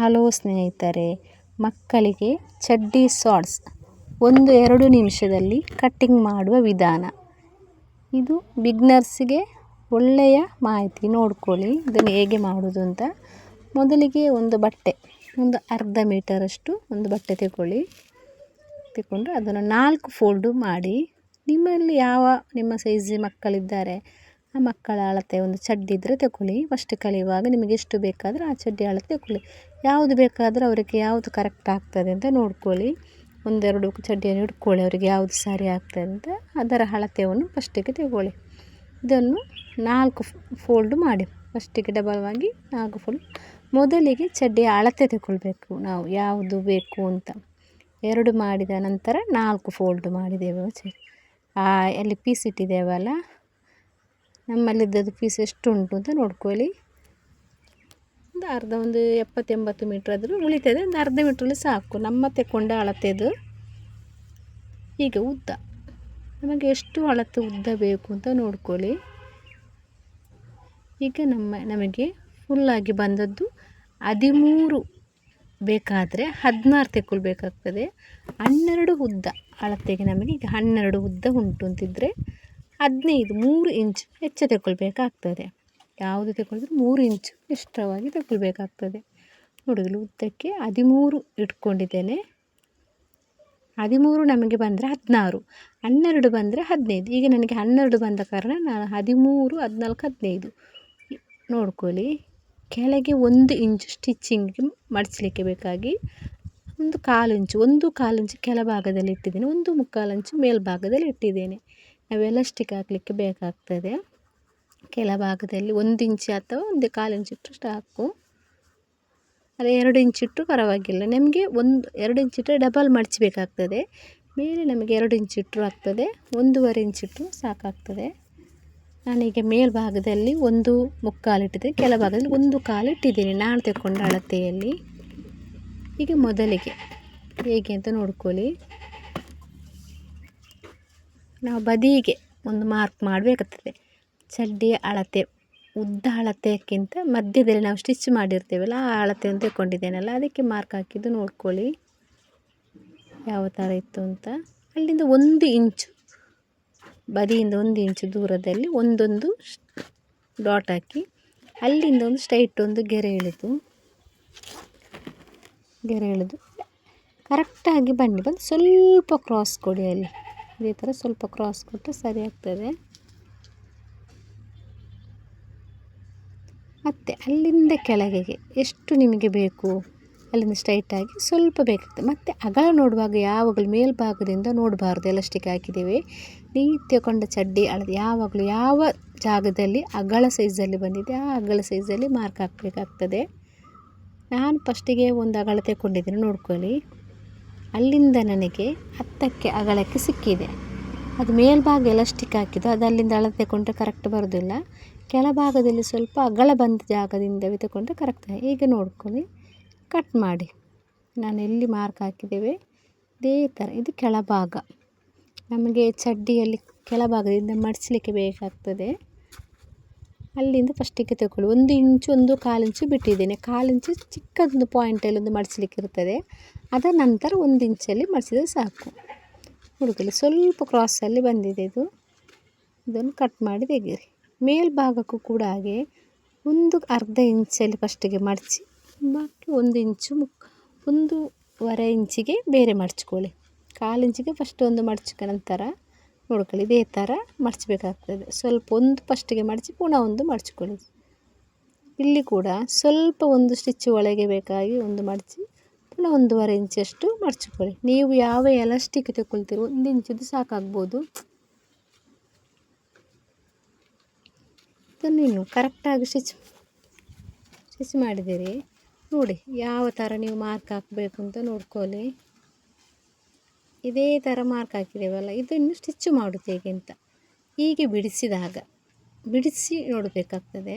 Hello ಸ್ನೇಹಿತರೆ, ಮಕ್ಕಳಿಗೆ ಚಡ್ಡಿ ಶಾರ್ಟ್ಸ್ 1-2 ನಿಮಿಷದಲ್ಲಿ ಕಟ್ಟಿಂಗ್ ಮಾಡುವ ವಿಧಾನ. ಇದು ಬಿಗ್ನರ್ಸ್ಗೆ ಒಳ್ಳೆಯ ಮಾಹಿತಿ. ನೋಡ್ಕೊಳ್ಳಿ ಇದನ್ನು ಹೇಗೆ ಮಾಡೋದು ಅಂತ. ಮೊದಲಿಗೆ ಒಂದು ಬಟ್ಟೆ, ಒಂದು ಅರ್ಧ ಮೀಟರಷ್ಟು ಒಂದು ಬಟ್ಟೆ ತಗೊಂಡು ಅದನ್ನು 4 ಫೋಲ್ಡು ಮಾಡಿ, ನಿಮ್ಮಲ್ಲಿ ನಿಮ್ಮ ಸೈಜ್ ಮಕ್ಕಳಿದ್ದಾರೆ ಆ ಮಕ್ಕಳ ಅಳತೆ ಒಂದು ಚಡ್ಡಿ ಇದ್ದರೆ ತಗೊಳ್ಳಿ. ಫಸ್ಟ್ ಕಲಿಯುವಾಗ ನಿಮಗೆ ಎಷ್ಟು ಬೇಕಾದರೆ ಆ ಚಡ್ಡಿ ಅಳತೆ ತಗೊಳ್ಳಿ. ಯಾವುದು ಬೇಕಾದರೂ ಅವರಿಗೆ ಯಾವುದು ಕರೆಕ್ಟ್ ಆಗ್ತದೆ ಅಂತ ನೋಡ್ಕೊಳ್ಳಿ. 1-2 ಚಡ್ಡಿಯನ್ನು ಇಟ್ಕೊಳ್ಳಿ, ಅವರಿಗೆ ಯಾವುದು ಸರಿ ಆಗ್ತದೆ ಅಂತ ಅದರ ಅಳತೆಯನ್ನು ಫಸ್ಟಿಗೆ ತಗೊಳ್ಳಿ. ಇದನ್ನು 4 ಫೋಲ್ಡ್ ಮಾಡಿ, ಫಸ್ಟಿಗೆ ಡಬಲ್ವಾಗಿ 4 ಫೋಲ್ಡ್. ಮೊದಲಿಗೆ ಚಡ್ಡಿಯ ಅಳತೆ ತಗೊಳ್ಬೇಕು ನಾವು ಯಾವುದು ಬೇಕು ಅಂತ. 2 ಮಾಡಿದ ನಂತರ 4 ಫೋಲ್ಡ್ ಮಾಡಿದ್ದೇವೆ. ಅಲ್ಲಿ ಪೀಸ್ ಇಟ್ಟಿದ್ದೇವಲ್ಲ, ನಮ್ಮಲ್ಲಿದ್ದದ್ದು ಪೀಸ್ ಎಷ್ಟು ಉಂಟು ಅಂತ ನೋಡ್ಕೊಳ್ಳಿ. ಒಂದು 70-80 ಮೀಟ್ರ್ ಆದರೂ ಉಳಿತದೆ. ಒಂದು ಅರ್ಧ ಮೀಟ್ರಲ್ಲಿ ಸಾಕು. ನಮ್ಮ ತೆಕೊಂಡ ಅಳತೆದು ಈಗ ಉದ್ದ ನಮಗೆ ಎಷ್ಟು ಅಳತೆ ಉದ್ದ ಬೇಕು ಅಂತ ನೋಡ್ಕೊಳ್ಳಿ. ಈಗ ನಮಗೆ ಫುಲ್ಲಾಗಿ ಬಂದದ್ದು 13 ಬೇಕಾದರೆ 16 ತೆಗೊಳ್ಬೇಕಾಗ್ತದೆ. 12 ಉದ್ದ ಅಳತೆಗೆ ನಮಗೆ ಈಗ 12 ಉದ್ದ ಉಂಟು ಅಂತಿದ್ದರೆ 15 3 ಇಂಚ್ ಹೆಚ್ಚು ತಗೊಳ್ಬೇಕಾಗ್ತದೆ. ಯಾವುದು ತಗೊಳಿದ್ರೆ 3 ಇಂಚು ಎಕ್ಸ್ಟ್ರಾವಾಗಿ ತಗೊಳ್ಬೇಕಾಗ್ತದೆ. ನೋಡಿ, ಉದ್ದಕ್ಕೆ 13 ಇಟ್ಕೊಂಡಿದ್ದೇನೆ. 13 ನಮಗೆ ಬಂದರೆ 16, 12 ಬಂದರೆ 15. ಈಗ ನನಗೆ 12 ಬಂದ ಕಾರಣ ನಾನು 13, 14, 15 ನೋಡ್ಕೊಳ್ಳಿ. ಕೆಳಗೆ 1 ಇಂಚು ಸ್ಟಿಚ್ಚಿಂಗ್ಗೆ ಮಡಚಲಿಕ್ಕೆ ಬೇಕಾಗಿ 1/4 ಇಂಚು ಕೆಳಭಾಗದಲ್ಲಿ ಇಟ್ಟಿದ್ದೇನೆ, 1/4 ಇಂಚು ಮೇಲ್ಭಾಗದಲ್ಲಿ ಇಟ್ಟಿದ್ದೇನೆ. ನಾವು ಎಲಾಸ್ಟಿಕ್ ಹಾಕಲಿಕ್ಕೆ ಬೇಕಾಗ್ತದೆ. ಕೆಳಭಾಗದಲ್ಲಿ 1 ಇಂಚು ಅಥವಾ 1/4 ಇಂಚು ಇಟ್ಟರು ಸಾಕು. ಅದೇ 2 ಇಂಚು ಇಟ್ಟರು ಪರವಾಗಿಲ್ಲ. ನಮಗೆ 2 ಇಂಚು ಇಟ್ಟರೆ ಡಬಲ್ ಮಡಚಬೇಕಾಗ್ತದೆ. ಮೇಲೆ ನಮಗೆ 2 ಇಂಚು ಇಟ್ಟರು ಆಗ್ತದೆ, 1/2 ಇಂಚು ಇಟ್ಟರು ಸಾಕಾಗ್ತದೆ. ನಾನೀಗ ಮೇಲ್ಭಾಗದಲ್ಲಿ 1/4 ಇಟ್ಟಿದ್ದೇನೆ, ಕೆಳಭಾಗದಲ್ಲಿ 1/4 ಇಟ್ಟಿದ್ದೇನೆ ನಾನು ತೆಕ್ಕೊಂಡ ಅಳತೆಯಲ್ಲಿ. ಈಗ ಮೊದಲಿಗೆ ಹೇಗೆ ಅಂತ ನೋಡ್ಕೊಳ್ಳಿ. ನಾವು ಬದಿಗೆ ಒಂದು ಮಾರ್ಕ್ ಮಾಡಬೇಕಾಗ್ತದೆ. ಚಡ್ಡಿಯ ಅಳತೆ ಉದ್ದ ಅಳತೆಯಕ್ಕಿಂತ ಮಧ್ಯದಲ್ಲಿ ನಾವು ಸ್ಟಿಚ್ ಮಾಡಿರ್ತೇವಲ್ಲ ಆ ಅಳತೆಯನ್ನು ತಗೊಂಡಿದ್ದೇನಲ್ಲ, ಅದಕ್ಕೆ ಮಾರ್ಕ್ ಹಾಕಿದ್ದು ನೋಡ್ಕೊಳ್ಳಿ ಯಾವ ಥರ ಇತ್ತು ಅಂತ. ಅಲ್ಲಿಂದ 1 ಇಂಚು ಬದಿಯಿಂದ 1 ಇಂಚು ದೂರದಲ್ಲಿ ಒಂದೊಂದು ಡಾಟ್ ಹಾಕಿ, ಅಲ್ಲಿಂದ ಒಂದು ಸ್ಟ್ರೈಟ್ ಒಂದು ಗೆರೆ ಎಳೆದು ಕರೆಕ್ಟಾಗಿ ಬಂದು ಸ್ವಲ್ಪ ಕ್ರಾಸ್ ಕೊಡಿ. ಅಲ್ಲಿ ಇದೇ ಥರ ಸ್ವಲ್ಪ ಕ್ರಾಸ್ ಕೊಟ್ಟರೆ ಸರಿ ಆಗ್ತದೆ. ಮತ್ತು ಅಲ್ಲಿಂದ ಕೆಳಗೆ ಎಷ್ಟು ನಿಮಗೆ ಬೇಕು ಅಲ್ಲಿಂದ ಸ್ಟ್ರೈಟಾಗಿ ಸ್ವಲ್ಪ ಬೇಕಾಗ್ತದೆ. ಮತ್ತು ಅಗಲ ನೋಡುವಾಗ ಯಾವಾಗಲೂ ಮೇಲ್ಭಾಗದಿಂದ ನೋಡಬಾರ್ದು. ಎಲಾಸ್ಟಿಕ್ ಹಾಕಿದ್ದೇವೆ, ನೀವು ತಗೊಂಡ ಚಡ್ಡಿ ಅಳತೆ ಯಾವಾಗಲೂ ಯಾವ ಜಾಗದಲ್ಲಿ ಅಗಲ ಸೈಜಲ್ಲಿ ಬಂದಿದೆ ಆ ಅಗಲ ಸೈಜಲ್ಲಿ ಮಾರ್ಕ್ ಹಾಕಬೇಕಾಗ್ತದೆ. ನಾನು ಫಸ್ಟಿಗೆ ಒಂದು ಅಗಲ ತಗೊಂಡಿದ್ದೀನಿ ನೋಡ್ಕೊಳ್ಳಿ. ಅಲ್ಲಿಂದ ನನಗೆ 10ಕ್ಕೆ ಅಗಲಕ್ಕೆ ಸಿಕ್ಕಿದೆ. ಅದು ಮೇಲ್ಭಾಗ ಎಲಾಸ್ಟಿಕ್ ಹಾಕಿದ್ದು, ಅದು ಅಲ್ಲಿಂದ ಅಳತೆ ತಗೊಂಡ್ರೆ ಕರೆಕ್ಟ್ ಬರೋದಿಲ್ಲ. ಕೆಳಭಾಗದಲ್ಲಿ ಸ್ವಲ್ಪ ಅಗಲ ಬಂದ ಜಾಗದಿಂದ ತಗೊಂಡ್ರೆ ಕರೆಕ್ಟ್. ಈಗ ನೋಡ್ಕೊಳ್ಳಿ, ಕಟ್ ಮಾಡಿ. ನಾನು ಎಲ್ಲಿ ಮಾರ್ಕ್ ಹಾಕಿದ್ದೇವೆ ಇದೇ ಥರ. ಇದು ಕೆಳಭಾಗ, ನಮಗೆ ಚಡ್ಡಿಯಲ್ಲಿ ಕೆಳಭಾಗದಿಂದ ಮಡಚಲಿಕ್ಕೆ ಬೇಕಾಗ್ತದೆ. ಅಲ್ಲಿಂದ ಫಸ್ಟಿಗೆ ತಗೊಳ್ಳಿ. 1 ಇಂಚು 1/4 ಇಂಚು ಬಿಟ್ಟಿದ್ದೇನೆ. 1/4 ಇಂಚು ಚಿಕ್ಕದೊಂದು ಪಾಯಿಂಟಲ್ಲಿ ಒಂದು ಮಡಚಲಿಕ್ಕೆ ಇರ್ತದೆ. ಅದರ ನಂತರ 1 ಇಂಚಲ್ಲಿ ಮಡಚಿದರೆ ಸಾಕು. ಹುಡುಗಲಿ ಸ್ವಲ್ಪ ಕ್ರಾಸಲ್ಲಿ ಬಂದಿದೆ ಇದನ್ನು ಕಟ್ ಮಾಡಿ ತೆಗೀರಿ. ಮೇಲ್ಭಾಗಕ್ಕೂ ಕೂಡ ಹಾಗೆ ಒಂದು ಅರ್ಧ ಇಂಚಲ್ಲಿ ಫಸ್ಟಿಗೆ ಮಡಚಿ, ಬಾಕಿ 1 ಇಂಚು 1.5 ಇಂಚಿಗೆ ಬೇರೆ ಮಡಚ್ಕೊಳ್ಳಿ. 1/4 ಇಂಚಿಗೆ ಫಸ್ಟ್ ಒಂದು ಮಡಚಿದ ನಂತರ ನೋಡ್ಕೊಳ್ಳಿ ಇದೇ ಥರ ಮಡಚಬೇಕಾಗ್ತದೆ. ಸ್ವಲ್ಪ ಒಂದು ಫಸ್ಟಿಗೆ ಮಡಚಿ ಪುನಃ ಒಂದು ಮಡಚ್ಕೊಳ್ಳಿ. ಇಲ್ಲಿ ಕೂಡ ಸ್ವಲ್ಪ ಒಂದು ಸ್ಟಿಚ್ ಒಳಗೆ ಬೇಕಾಗಿ ಒಂದು ಮಡಚಿ ಪುನಃ 1.5 ಇಂಚಷ್ಟು ಮಡಚ್ಕೊಳ್ಳಿ. ನೀವು ಯಾವ ಎಲಾಸ್ಟಿಕ್ ತಗೊಳ್ತೀರೋ 1 ಇಂಚಿದ್ದು ಸಾಕಾಗ್ಬೋದು. ಇದನ್ನು ನೀವು ಕರೆಕ್ಟಾಗಿ ಸ್ಟಿಚ್ ಮಾಡಿದ್ದೀರಿ. ನೋಡಿ ಯಾವ ಥರ ನೀವು ಮಾರ್ಕ್ ಹಾಕಬೇಕು ಅಂತ ನೋಡ್ಕೊಳ್ಳಿ. ಇದೇ ಥರ ಮಾರ್ಕ್ ಹಾಕಿದ್ದೇವಲ್ಲ, ಇದನ್ನು ಸ್ಟಿಚ್ ಮಾಡೋದು ಹೇಗೆ ಅಂತ. ಹೀಗೆ ಬಿಡಿಸಿ ನೋಡಬೇಕಾಗ್ತದೆ.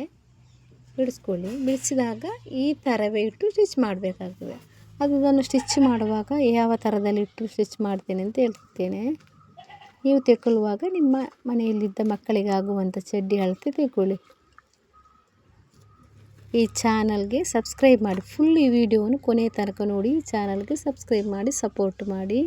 ಬಿಡಿಸ್ಕೊಳ್ಳಿ. ಬಿಡಿಸಿದಾಗ ಈ ಥರವೇ ಇಟ್ಟು ಸ್ಟಿಚ್ ಮಾಡಬೇಕಾಗ್ತದೆ. ಅದನ್ನು ಸ್ಟಿಚ್ ಮಾಡುವಾಗ ಯಾವ ಥರದಲ್ಲಿ ಇಟ್ಟು ಸ್ಟಿಚ್ ಮಾಡ್ತೇನೆ ಅಂತ ಹೇಳ್ತೇನೆ. ನೀವು ತೆಗೊಳ್ಳುವಾಗ ನಿಮ್ಮ ಮನೆಯಲ್ಲಿದ್ದ ಮಕ್ಕಳಿಗೆ ಆಗುವಂಥ ಚಡ್ಡಿ ಅಳತೆ ತೆಗೊಳ್ಳಿ. ಈ ಚಾನಲ್ಗೆ ಸಬ್ಸ್ಕ್ರೈಬ್ ಮಾಡಿ. ಫುಲ್ ಈ ವಿಡಿಯೋವನ್ನು ಕೊನೆಯ ತನಕ ನೋಡಿ ಈ ಚಾನಲ್ಗೆ ಸಬ್ಸ್ಕ್ರೈಬ್ ಮಾಡಿ ಸಪೋರ್ಟ್ ಮಾಡಿ.